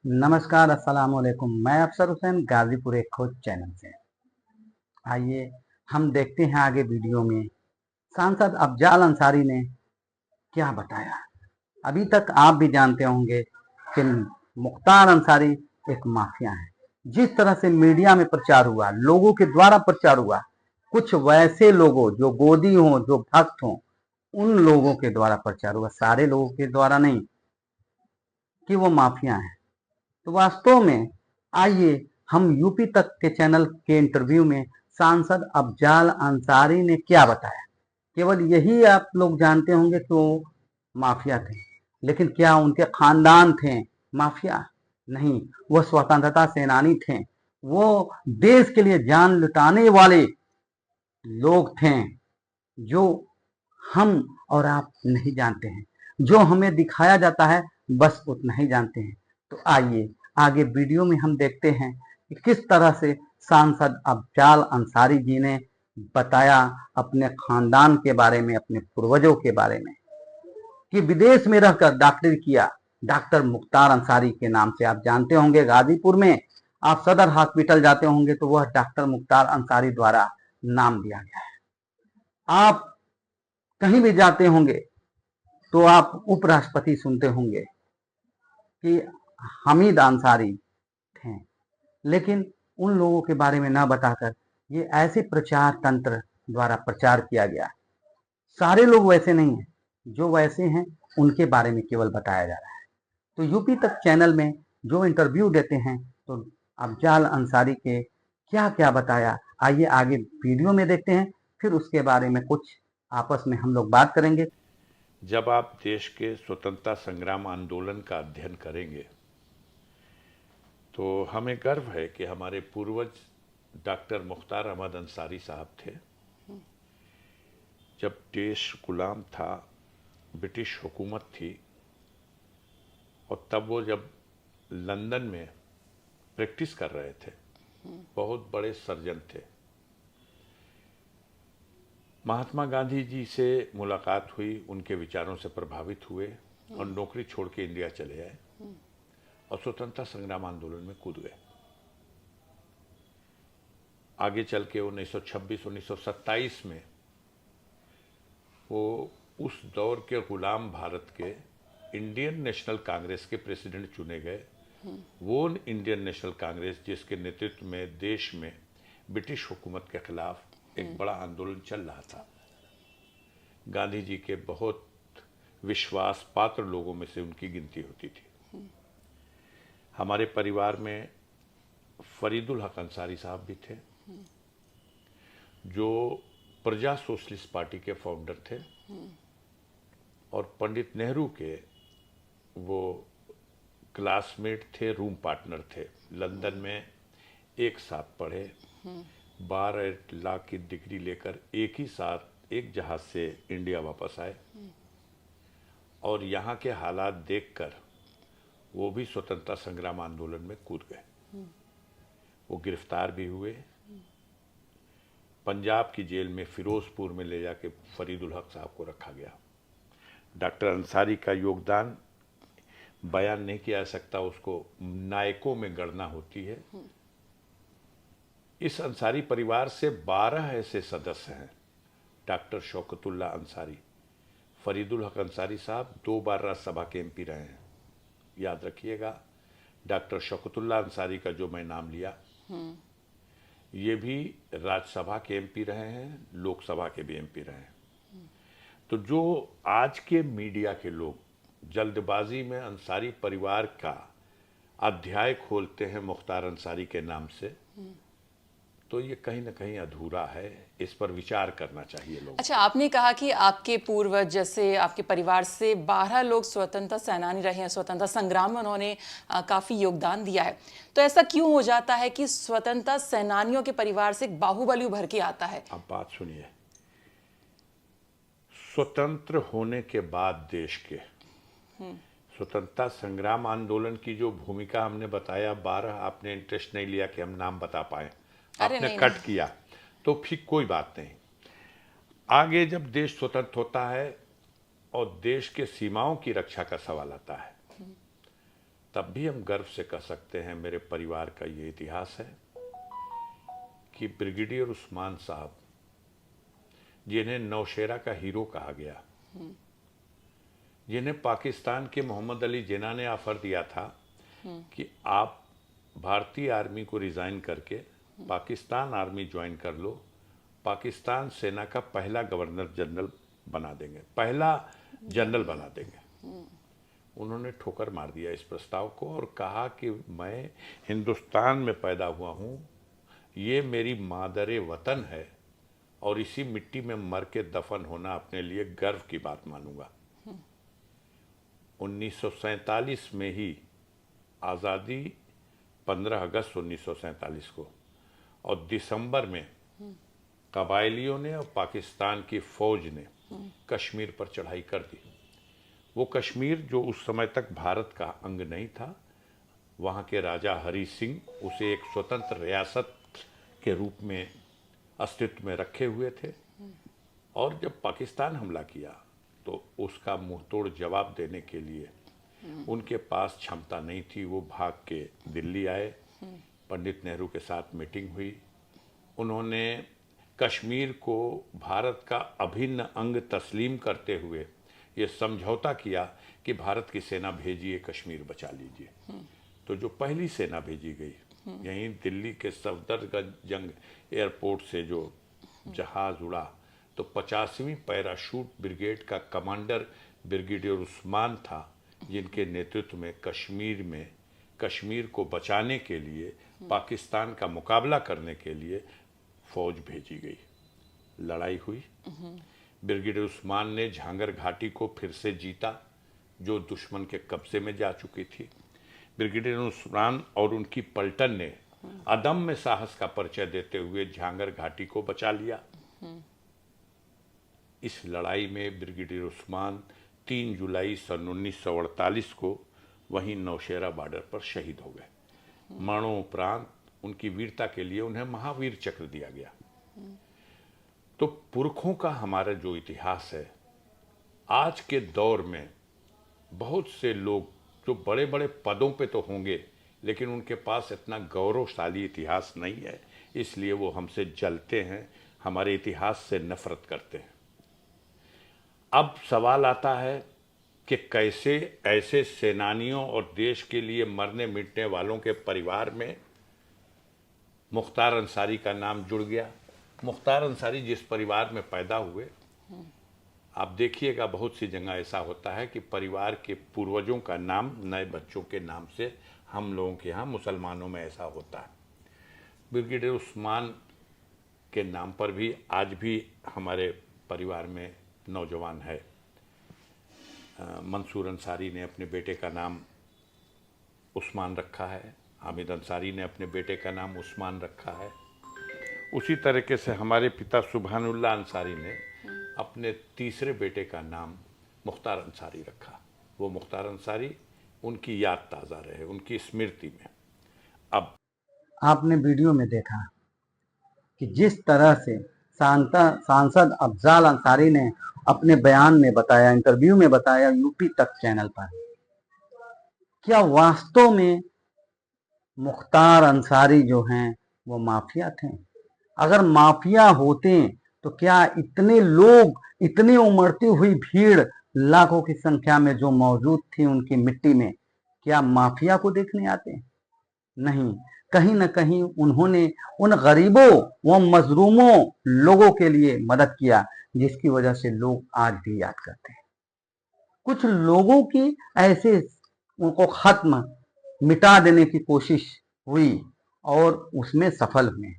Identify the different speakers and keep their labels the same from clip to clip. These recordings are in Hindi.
Speaker 1: नमस्कार, अस्सलाम वालेकुम। मैं अफसर हुसैन गाजीपुर एक खोज चैनल से। आइए हम देखते हैं आगे वीडियो में सांसद अफजाल अंसारी ने क्या बताया। अभी तक आप भी जानते होंगे कि मुख्तार अंसारी एक माफिया है। जिस तरह से मीडिया में प्रचार हुआ, लोगों के द्वारा प्रचार हुआ, कुछ वैसे लोगों जो गोदी हों, जो भक्त हों, उन लोगों के द्वारा प्रचार हुआ, सारे लोगों के द्वारा नहीं, कि वो माफिया है। तो वास्तव में आइए हम यूपी तक के चैनल के इंटरव्यू में सांसद अफजाल अंसारी ने क्या बताया। केवल यही आप लोग जानते होंगे कि वो माफिया थे, लेकिन क्या उनके खानदान थे माफिया? नहीं, वो स्वतंत्रता सेनानी थे। वो देश के लिए जान लुटाने वाले लोग थे जो हम और आप नहीं जानते हैं। जो हमें दिखाया जाता है बस उतना ही जानते हैं। तो आइए आगे वीडियो में हम देखते हैं कि किस तरह से सांसद अफजाल अंसारी जी ने बताया अपने खानदान के बारे में, अपने पूर्वजों के बारे में, कि विदेश में रहकर डॉक्टरी किया। डॉक्टर मुख्तार अंसारी के नाम से आप जानते होंगे। गाजीपुर में आप सदर हॉस्पिटल जाते होंगे तो वह डॉक्टर मुख्तार अंसारी द्वारा नाम दिया गया है। आप कहीं भी जाते होंगे तो आप उपराष्ट्रपति सुनते होंगे कि हामिद अंसारी थे, लेकिन उन लोगों के बारे में न बताकर ये ऐसे प्रचार तंत्र द्वारा प्रचार किया गया। सारे लोग वैसे नहीं हैं, जो वैसे हैं उनके बारे में केवल बताया जा रहा है। तो यूपी तक चैनल में जो इंटरव्यू देते हैं तो अफजाल अंसारी के क्या क्या बताया, आइए आगे वीडियो में देखते हैं, फिर उसके बारे में कुछ आपस में हम लोग बात करेंगे।
Speaker 2: जब आप देश के स्वतंत्रता संग्राम आंदोलन का अध्ययन करेंगे तो हमें गर्व है कि हमारे पूर्वज डॉक्टर मुख्तार अहमद अंसारी साहब थे। जब देश गुलाम था, ब्रिटिश हुकूमत थी, और तब वो जब लंदन में प्रैक्टिस कर रहे थे, बहुत बड़े सर्जन थे। महात्मा गांधी जी से मुलाकात हुई, उनके विचारों से प्रभावित हुए और नौकरी छोड़ के इंडिया चले आए और स्वतंत्रता संग्राम आंदोलन में कूद गए। आगे चल के 1926-1927 में वो उस दौर के गुलाम भारत के इंडियन नेशनल कांग्रेस के प्रेसिडेंट चुने गए। वो इंडियन नेशनल कांग्रेस जिसके नेतृत्व में देश में ब्रिटिश हुकूमत के खिलाफ एक बड़ा आंदोलन चल रहा था। गांधी जी के बहुत विश्वास पात्र लोगों में से उनकी गिनती होती थी। हमारे परिवार में फरीदुल हक अंसारी साहब भी थे, जो प्रजा सोशलिस्ट पार्टी के फाउंडर थे और पंडित नेहरू के वो क्लासमेट थे, रूम पार्टनर थे। लंदन में एक साथ पढ़े, 12 लाख की डिग्री लेकर एक ही साथ एक जहाज से इंडिया वापस आए और यहाँ के हालात देखकर वो भी स्वतंत्रता संग्राम आंदोलन में कूद गए। वो गिरफ्तार भी हुए। पंजाब की जेल में फिरोजपुर में ले जाके फरीदुल हक साहब को रखा गया। डॉक्टर अंसारी का योगदान बयान नहीं किया जा सकता, उसको नायकों में गणना होती है। इस अंसारी परिवार से 12 ऐसे सदस्य हैं। डॉक्टर शौकतुल्ला अंसारी, फरीदुल हक अंसारी साहब 2 बार राज्यसभा के एमपी रहे हैं, याद रखिएगा। डॉक्टर शौकतुल्ला अंसारी का जो मैं नाम लिया, ये भी राज्यसभा के एमपी रहे हैं, लोकसभा के भी एमपी रहे हैं। तो जो आज के मीडिया के लोग जल्दबाजी में अंसारी परिवार का अध्याय खोलते हैं मुख्तार अंसारी के नाम से, तो ये कहीं ना कहीं अधूरा है। इस पर विचार करना चाहिए लोगों।
Speaker 3: अच्छा, आपने कहा कि आपके पूर्वज जैसे आपके परिवार से 12 लोग स्वतंत्रता सेनानी रहे हैं, स्वतंत्रता संग्राम में उन्होंने काफी योगदान दिया है। तो ऐसा क्यों हो जाता है कि स्वतंत्रता सेनानियों के परिवार से एक बाहुबली उभर के आता है?
Speaker 2: अब बात सुनिए, स्वतंत्र होने के बाद देश के स्वतंत्रता संग्राम आंदोलन की जो भूमिका हमने बताया, 12 आपने इंटरेस्ट नहीं लिया कि हम नाम बता पाए, आपने
Speaker 3: नहीं,
Speaker 2: कट
Speaker 3: नहीं।
Speaker 2: किया, तो फिर कोई बात नहीं। आगे जब देश स्वतंत्र होता है और देश के सीमाओं की रक्षा का सवाल आता है, तब भी हम गर्व से कह सकते हैं, मेरे परिवार का ये इतिहास है कि ब्रिगेडियर उस्मान साहब, जिन्हें नौशेरा का हीरो कहा गया, जिन्हें पाकिस्तान के मोहम्मद अली जिन्ना ने ऑफर दिया था कि आप भारतीय आर्मी को रिजाइन करके पाकिस्तान आर्मी ज्वाइन कर लो, पाकिस्तान सेना का पहला गवर्नर जनरल बना देंगे, पहला जनरल बना देंगे। उन्होंने ठोकर मार दिया इस प्रस्ताव को और कहा कि मैं हिंदुस्तान में पैदा हुआ हूँ, ये मेरी मादरे वतन है और इसी मिट्टी में मर के दफन होना अपने लिए गर्व की बात मानूंगा। 1947 में ही आज़ादी, 15 अगस्त 1947 को, और दिसंबर में कबायलियों ने और पाकिस्तान की फौज ने कश्मीर पर चढ़ाई कर दी। वो कश्मीर जो उस समय तक भारत का अंग नहीं था, वहाँ के राजा हरि सिंह उसे एक स्वतंत्र रियासत के रूप में अस्तित्व में रखे हुए थे, और जब पाकिस्तान हमला किया तो उसका मुंहतोड़ जवाब देने के लिए उनके पास क्षमता नहीं थी। वो भाग के दिल्ली आए, पंडित नेहरू के साथ मीटिंग हुई, उन्होंने कश्मीर को भारत का अभिन्न अंग तस्लीम करते हुए ये समझौता किया कि भारत की सेना भेजिए, कश्मीर बचा लीजिए। तो जो पहली सेना भेजी गई, यहीं दिल्ली के सफदरजंग जंग एयरपोर्ट से जो जहाज उड़ा, तो 50वीं पैराशूट ब्रिगेड का कमांडर ब्रिगेडियर उस्मान था, जिनके नेतृत्व में कश्मीर को बचाने के लिए, पाकिस्तान का मुकाबला करने के लिए फौज भेजी गई। लड़ाई हुई, ब्रिगेडियर उस्मान ने झांगर घाटी को फिर से जीता, जो दुश्मन के कब्जे में जा चुकी थी। ब्रिगेडियर उस्मान और उनकी पलटन ने अदम्य साहस का परिचय देते हुए झांगर घाटी को बचा लिया। इस लड़ाई में ब्रिगेडियर उस्मान 3 जुलाई सन 1948 को वहीं नौशेरा बॉर्डर पर शहीद हो गए। मरणोपरांत उनकी वीरता के लिए उन्हें महावीर चक्र दिया गया। तो पुरखों का हमारा जो इतिहास है, आज के दौर में बहुत से लोग जो बड़े बड़े पदों पे तो होंगे, लेकिन उनके पास इतना गौरवशाली इतिहास नहीं है, इसलिए वो हमसे जलते हैं, हमारे इतिहास से नफरत करते हैं। अब सवाल आता है कि कैसे ऐसे सेनानियों और देश के लिए मरने मिटने वालों के परिवार में मुख्तार अंसारी का नाम जुड़ गया। मुख्तार अंसारी जिस परिवार में पैदा हुए, आप देखिएगा बहुत सी जगह ऐसा होता है कि परिवार के पूर्वजों का नाम नए बच्चों के नाम से, हम लोगों के यहाँ मुसलमानों में ऐसा होता है। ब्रिगेडियर उस्मान के नाम पर भी आज भी हमारे परिवार में नौजवान है। मंसूर अंसारी ने अपने बेटे का नाम उस्मान रखा है, हामिद अंसारी ने अपने बेटे का नाम उस्मान रखा है। उसी तरीके से हमारे पिता सुभानुल्लाह अंसारी ने अपने तीसरे बेटे का नाम मुख्तार अंसारी रखा। वो मुख्तार अंसारी उनकी याद ताज़ा रहे, उनकी स्मृति में। अब
Speaker 1: आपने वीडियो में देखा कि जिस तरह से सांसद अफजाल अंसारी ने अपने बयान में बताया, इंटरव्यू में बताया यूपी तक चैनल पर, क्या वास्तव में मुख्तार अंसारी जो हैं वो माफिया थे? अगर माफिया होते तो क्या इतने लोग, इतनी उमड़ती हुई भीड़ लाखों की संख्या में जो मौजूद थी उनकी मिट्टी में, क्या माफिया को देखने आते? नहीं, कहीं न कहीं उन्होंने उन गरीबों व मजलूमों लोगों के लिए मदद किया, जिसकी वजह से लोग आज भी याद करते हैं। कुछ लोगों की ऐसे उनको खत्म, मिटा देने की कोशिश हुई और उसमें सफल हुए,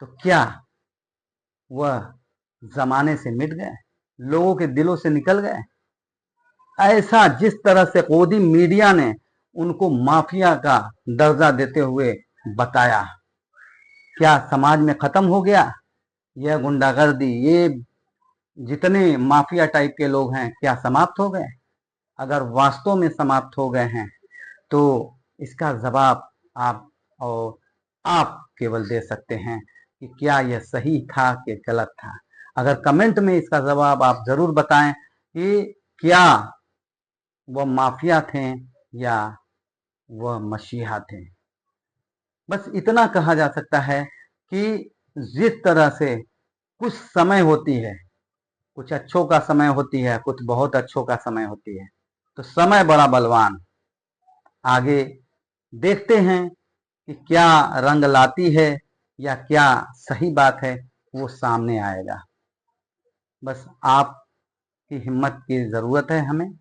Speaker 1: तो क्या वह जमाने से मिट गए, लोगों के दिलों से निकल गए? ऐसा जिस तरह से गोदी मीडिया ने उनको माफिया का दर्जा देते हुए बताया, क्या समाज में खत्म हो गया यह गुंडागर्दी, ये जितने माफिया टाइप के लोग हैं, क्या समाप्त हो गए? अगर वास्तव में समाप्त हो गए हैं तो इसका जवाब आप केवल दे सकते हैं कि क्या यह सही था कि गलत था। अगर कमेंट में इसका जवाब आप जरूर बताएं कि क्या वह माफिया थे या वह मसीहा थे। बस इतना कहा जा सकता है कि जिस तरह से कुछ समय होती है, कुछ अच्छों का समय होती है, कुछ बहुत अच्छों का समय होती है, तो समय बड़ा बलवान। आगे देखते हैं कि क्या रंग लाती है या क्या सही बात है, वो सामने आएगा। बस आपकी हिम्मत की ज़रूरत है हमें।